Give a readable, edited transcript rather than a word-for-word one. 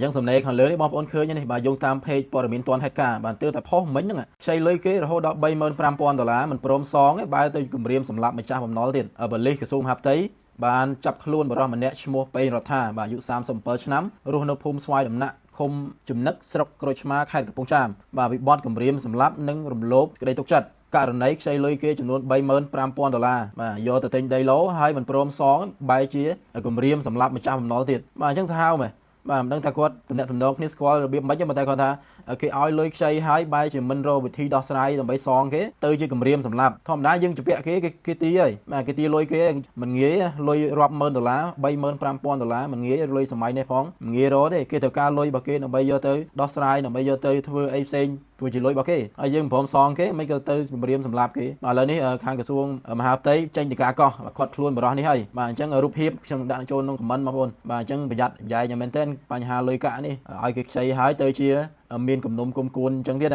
ចឹងសំណេរខាងលើនេះបងប្អូនឃើញនេះបាទយោងតាម page ព័ត៌មានទាន់ហេតុការបានទើបតែផុសមិញហ្នឹងខ្ចីលុយគេរហូតដល់$35,000មិនព្រមសងទេបែរទៅគម្រាមសម្លាប់ម្ចាស់បំណុលទៀតប៉ូលីសក្រសួងមហាផ្ទៃបានចាប់ខ្លួនបរិសម្នាក់ឈ្មោះពេញរដ្ឋាបាទអាយុ37ឆ្នាំរស់នៅភូមិស្វាយដំណាក់ឃុំចំណឹកស្រុកក្រូចឆ្មាខេត្តកំពង់ចាមបាទវិបត្តិគម្រាមសម្លាប់និងរំលោភក្តីទុកចិត្តករណីខ្ចីលុយគេចំនួន$35,000បាទយកទៅទិញដីឡូហើយមិនព្រមសងបែរជាគម្រាមសម្លាប់ម្ចាស់បំណុលទៀតបាទអញ្ចឹងសាហាវមែនបាទមិនដឹងថាគាត់តំណែងគ្នាស្គាល់របៀបមិនទេតែគាត់ថាគេឲ្យលុយខ្ចីហើយបែរជាមិនរកវិធីដោះស្រាយដើម្បីសងគេទៅជាគម្រាមសម្លាប់ធម្មតាយើងជពាក់គេទីហើយបាទគេទីលុយគេមិនងាយលុយរាប់ម៉ឺនដុល្លារ$35,000មិនងាយលុយសម័យនេះផងមិនងាយរកទេគេត្រូវការលុយរបស់គេដើម្បីយកទៅដោះស្រាយដើម្បីយកទៅធ្វើអីផ្សេងព្រោះជាលុយរបស់គេហើយយើងមិនព្រមសងគេមិនក៏ទៅគម្រាមសម្លាប់គេបាទឥឡូវនេះខាងក្រសួងមហាផ្ទៃចេញដីកាកោះគាត់ខ្លួនបរិះនេះហើយបាទអញ្ចឹងរូបភាពខ្ញុំដាក់ចូលក្នុងខមមិនបងប្អូនបាទអញ្ចឹងប្រយ័ត្នប្រយែងយ៉ាងមែនទែនបញ្ហាលុយកាក់នេះឲ្យគេខ្ចីហើយទៅជាមានគំនុំគុំគួនអញ្ចឹងទៀត